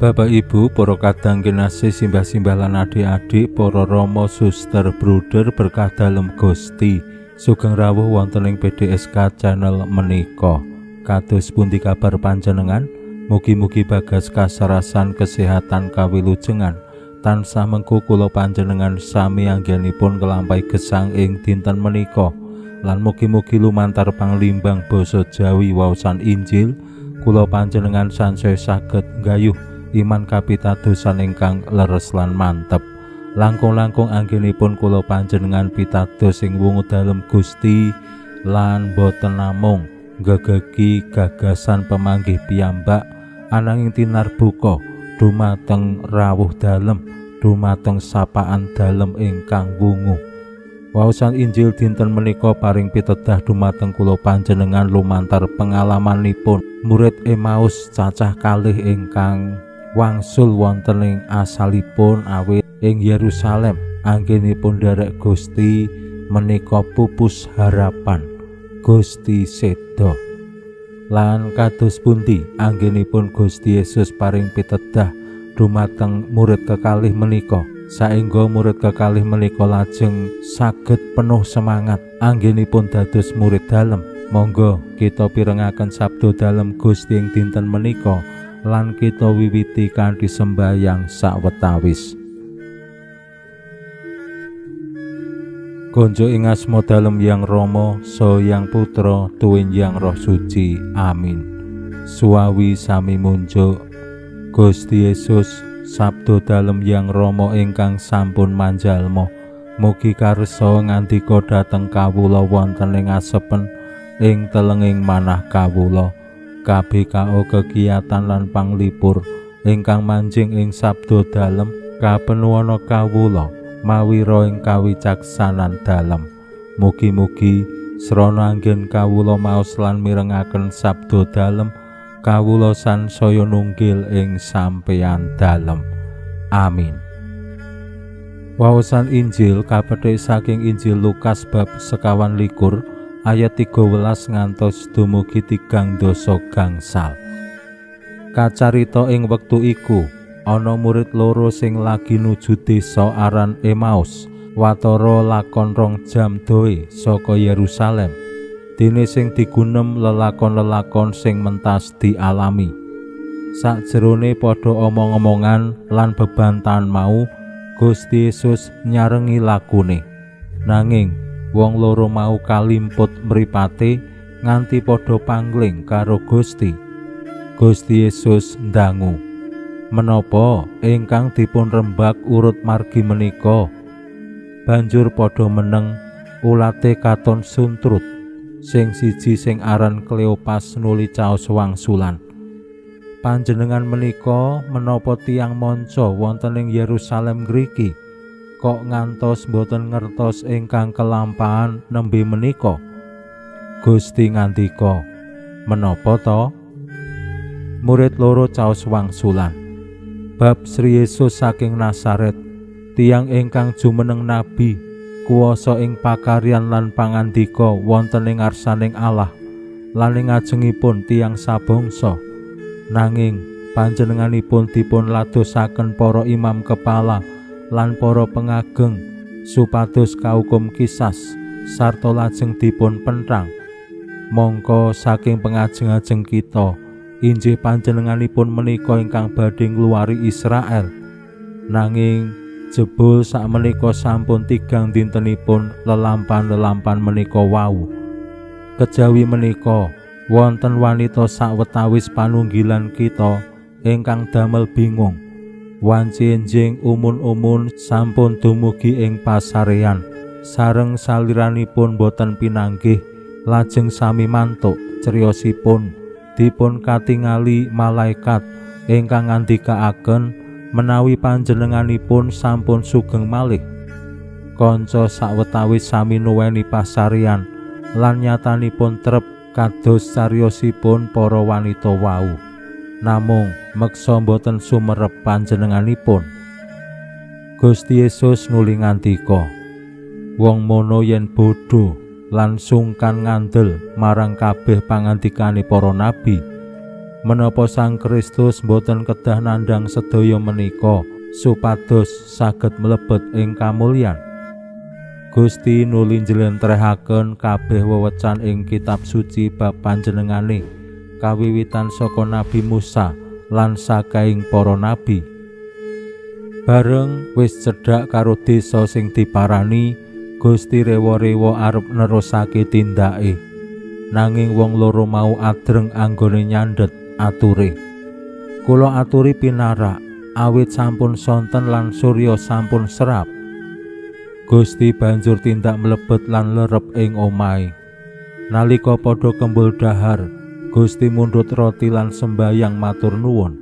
Bapak Ibu, para kadang kinasih, simbah-simbah lan adik-adik, para rama, suster, bruder berkah dalem Gusti, sugeng rawuh wonten ing PDSK channel menika. Kados pundi kabar panjenengan? Mugi-mugi bagas kasarasan kesehatan kawilujengan tansah mengku kula panjenengan sami anggenipun nglampahi gesang ing dinten menika, lan mugi-mugi lumantar panglimbang basa Jawi waosan Injil kula panjenengan sansaya saged nggayuh iman kapitadosan ingkang leres lan mantep. Langkung-langkung anggenipun kula panjenengan pitados ing wungu dalem Gusti lan boten namung gegegi gagasan pemanggih piyambak, ananging tinarbuka dumateng rawuh dalem, dumateng sapaan dalem ingkang wungu. Waosan Injil dinten menika paring pitedah dumateng kula panjenengan lumantar pengalamanipun murid Emmaus cacah kalih ingkang wangsul wonten ing asalipun awit ing Yerusalem anggenipun nderek Gusti menika pupus harapan, Gusti seda. Lan kados pundi anggenipun Gusti Yesus paring pitedah dumateng murid kekalih menika, saengga murid kekalih menika lajeng saged penuh semangat anggenipun dados murid dalem. Monggo kita pirengaken sabda dalem Gusti ing dinten menika lan kita wiwiti kanthi sembahyang sawetawis. Konjo ing asma dalem Yang Rama saha Yang Putra tuwin Yang Roh Suci. Amin. Suawi sami munjuk. Gusti Yesus sabda dalem Yang Rama ingkang sampun manjalma, mugi karsa ngandika dhateng kawula wonten ing asepen ing telenging manah kawula. KBKO kegiatan lan panglipur ingkang manjing ing sabda dalem kapenuwana kawula mawi ro ing kawicaksanan dalem. Mugi-mugi srana anggen kawula maos lan mirengaken sabda dalem, kawula sansaya nunggil ing sampeyan dalem. Amin. Waosan Injil kapethik saking Injil Lukas bab 51 ayat 13 ngantos dumugi 3 gangsal. Kacarita ing wektu iku ana murid loro sing lagi nuju desa aran Emmaus, watara lakon 2 jam doe saka Yerusalem. Dene sing digunem lelakon-lelakon sing mentas dialami. Sakjerone padha omong-omongan lan bebantahan mau, Gusti Yesus nyarengi lakune. Nanging wong loro mau kalimput mripate nganti padha pangling karo Gusti. Gusti Yesus ndangu, "Menapa ingkang dipun rembag urut margi menika?" Banjur padha meneng ulate katon suntrut. Sing siji sing aran Kleopas nuli caos wangsulan, "Panjenengan menika menapa tiyang manca wonten ing Yerusalem ngriki kok ngantos boten ngertos ingkang kelampahan nembe menika?" Gusti ngandika, "Menapa to?" Murid loro caos wangsulan. Bab Sri Yesus saking Nazaret, tiyang ingkang jumeneng nabi, kuwasa ing pakaryan lan pangandika wonten ing ngarsaning Allah lan ing ngajengipun tiyang sabangsa. Nanging panjenenganipun dipun ladosaken para imam kepala lan para pengageng supados kaukum kisas sarta lajeng dipun penthang. Mongko saking pengajeng-ajeng kita injih panjenenganipun menika ingkang badhe ngluwari Israel, nanging jebul sakmenika sampun 3 dintenipun lelampan-lelampan menika wau. Kejawi menika wonten wanita sawetawis panunggilan kita ingkang damel bingung. Wanci enjing umun-umun sampun dumugi ing pasarean, sareng saliranipun boten pinanggih, lajeng sami mantuk criyosipun dipun katingali malaikat ingkang ngandikaaken menawi panjenenganipun sampun sugeng malih. kanca sawetawis sami nuweni pasaryan lan nyatanipun trep kados cariyosipun para wanita wau. Namung meksa boten sumerep panjenenganipun. Gusti Yesus nuli ngandika, wong mono yen bodho lan sungkan ngandel marang kabeh pangandikane para nabi, menapa Sang Kristus boten kedah nandhang sedaya menika supados saged mlebet ing kamulyan. Gusti nuli njlentrehaken kabeh wewecan ing kitab suci bab panjenengane kawiwitan saka Nabi Musa lan sakaing para nabi. Bareng wis cedhak karo desa sing diparani, Gusti rewa-rewa arep nerusake tindake. Nanging wong loro mau adreng anggone nyandhet ature. Kula aturi pinarak, awit sampun sonten lan surya sampun serap. Gusti banjur tindak mlebet lan lerep ing omahe. Nalika padha kembul dahar, Gusti mundhut roti lan sembayang matur nuwun.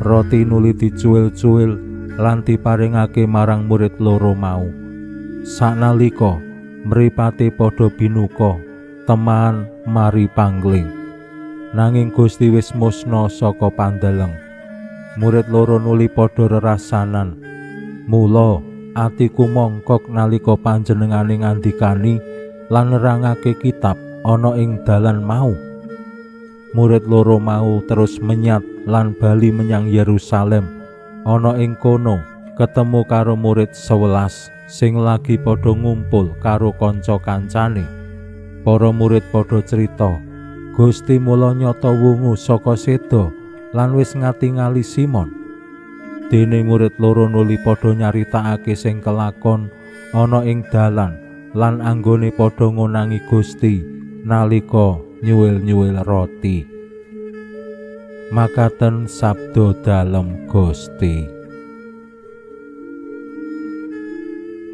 Roti nuli dicuil-cuil lan diparingake marang murid loro mau. Sanalika mripate padha binuka, teman mari pangling. Nanging Gusti wis musna saka pandeleng. Murid loro nuli padha rerasanan. Mula atiku mongkok nalika panjenengane ngandikani lan nerangake kitab ana ing dalan mau. Murid loro mau terus menyat lan bali menyang Yerusalem. Ana ing kono ketemu karo murid 11 sing lagi padha ngumpul karo kanca kancane. Para murid padha crita, Gusti mula nyata wungu saka seda lan wis ngatingali Simon. Dene murid loro nuli padha nyaritakake sing kelakon ana ing dalan lan anggone padha ngonangi Gusti nalika nyuwil-nyuwil roti. Makaten sabda dalem Gusti.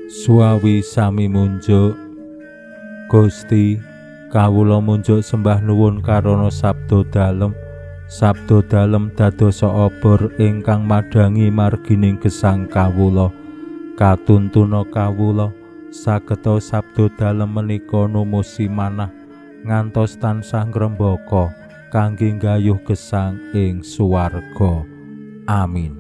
Suawi sami munjuk. Gusti, kawula munjuk sembah nuwun karana sabda dalem. Sabda dalem dadosa obor ingkang madangi margining gesang kawula. Katuntuna kawula sageta sabda dalem menika numusi manah ngantos tansah ngrembaka kangge nggayuh gesang ing suwarga. Amin.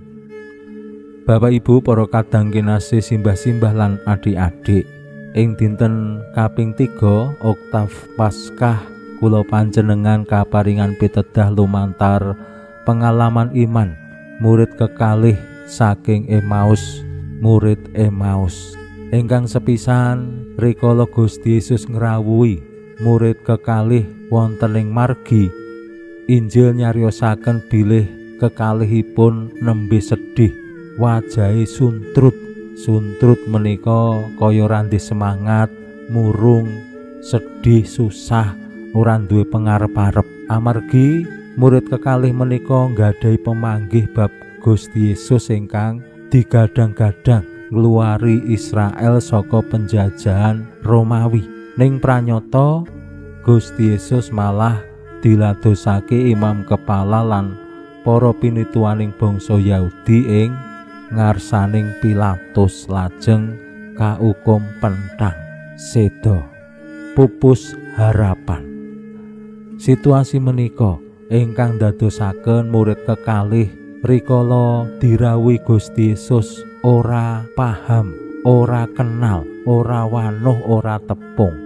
Bapak Ibu para kadang kinasih simbah-simbah lan adik-adik, ing dinten kaping 3 Oktav Paskah kula panjenengan kaparingan pitedah lumantar pengalaman iman murid kekalih saking Emmaus. Murid Emmaus ingkang sepisan rikala Gusti Yesus ngrawuhi murid kekalih wonten ing margi. Injil nyariosaken bilih kekalihipun nembe sedih, wajahe suntrut menika kaya randhe semangat, murung, sedih, susah, ora duwe pangarep-arep. Amargi murid kekalih menika nggadhahi pemanggih bab Gusti Yesus ingkang digadang-gadang ngluwari Israel saka penjajahan Romawi. Ning pranyata Gusti Yesus malah diladosake imam kepala lan para pinituaning bangsa Yahudi ing ngarsaning Pilatus, lajeng kaukum penthang seda pupus harapan. Situasi menika ingkang dadosaken murid kekalih rikala dirawuhi Gusti Yesus ora paham, ora kenal, ora wanuh, ora tepung.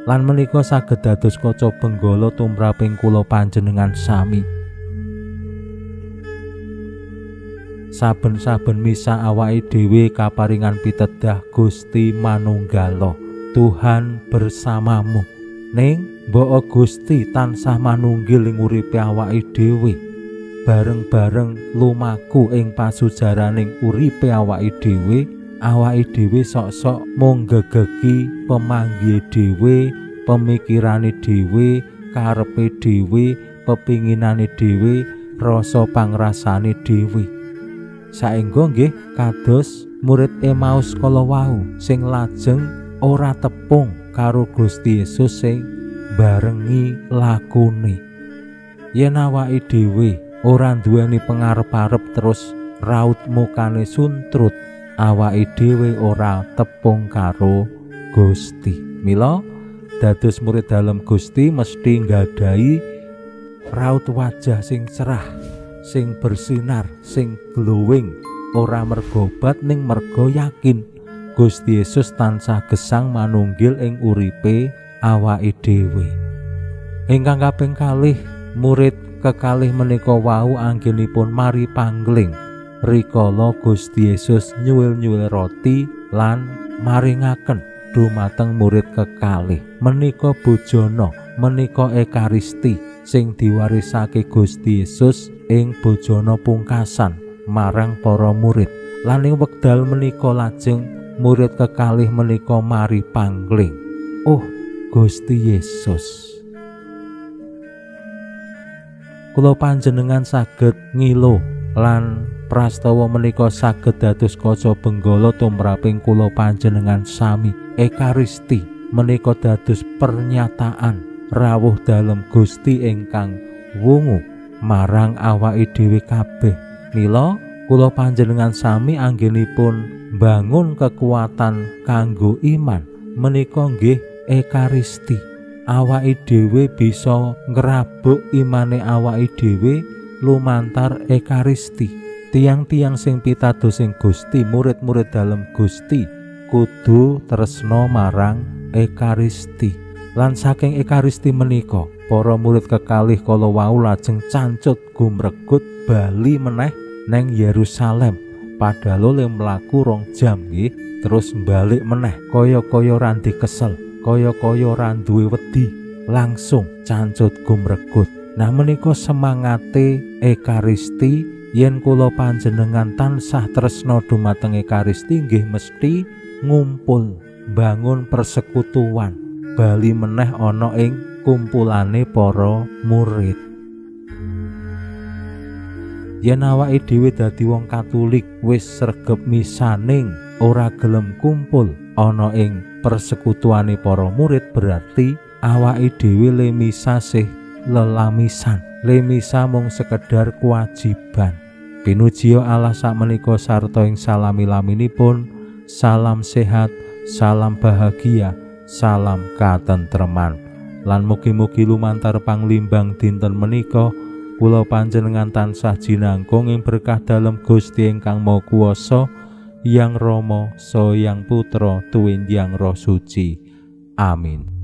Lan menika saged dados kaca benggala tumraping kula panjenengan sami. Saben-saben misa awake dhewe kaparingan pitedah Gusti manunggala, Tuhan bersamamu. Ning mbok Gusti tansah manunggil ing uripe awake dhewe, bareng-bareng lumaku ing pasujaraning uripe awake dhewe. Awake dhewe sok-sok mung gegeki pemanggihe dhewe, pemikirane dhewe, karepe dhewe, pepinginane dhewe, rasa pangrasane dhewe. Saengga nggih kados murid Emmaus kala wau sing lajeng ora tepung karo Gusti Yesus sing barengi lakune. Yen awake dhewe ora duweni pangarep-arep terus raut mukane suntrut, awake dhewe ora tepung karo Gusti. Mila dados murid dalem Gusti mesti nggadhahi raut wajah sing cerah, sing bersinar, sing glowing, ora mergo obat ning mergo yakin Gusti Yesus tansah gesang manunggil ing uripe awake dhewe. Ingkang kaping kalih, murid kekalih menika wau anggenipun mari pangling rikala Gusti Yesus nyuwil-nyuwil roti lan maringaken dumateng murid kekalih. Menika bojana, menika ekaristi sing diwarisake Gusti Yesus ing bojana pungkasan marang para murid. Lan ing wekdal menika lajeng murid kekalih menika mari pangling. Oh, Gusti Yesus, kula panjenengan saged ngilo lan prastawa menika saged dados kaca benggala tumraping kula panjenengan sami. Ekaristi menika dados pernyataan rawuh dalem Gusti ingkang wungu marang awake dhewe kabeh. Mila kula panjenengan sami anggenipun bangun kekuatan kanggo iman menika nggih ekaristi. Awake dhewe bisa ngrabuk imane awake dhewe lumantar ekaristi. Tiang-tiang sing pitados ing Gusti, murid-murid dalem Gusti kudu tresna marang ekaristi. Lan saking ekaristi menika para murid kekalih kala wau lajeng cancut gumregut bali meneh neng Yerusalem. Padahal le mlaku 2 jam nggih, terus balik meneh kaya-kaya randi kesel, kaya-kaya ora duwe wedi, langsung cancut gumregut. Nah menika semangate ekaristi. Yen kula panjenengan tansah tresna dumateng ekaristi nggih mesti ngumpul bangun persekutuan bali meneh ana ing kumpulane para murid. Yen awake dhewe dadi wong Katolik wis sregep misaning ora gelem kumpul ana ing persekutuane para murid, berarti awake dhewe le misa sih lelamisan, le misa mung sekedar kewajiban. Pinujiya Allah sakmenika sarta ing salami-laminipun. Salam sehat, salam bahagia, salam katentreman. Lan mugi-mugi lumantar panglimbang dinten menika kula panjenengan tansah jinangkung ing berkah dalem Gusti ingkang Maha Kuwasa, Yang Rama saha Yang Putra tuwin Yang Roh Suci. Amin.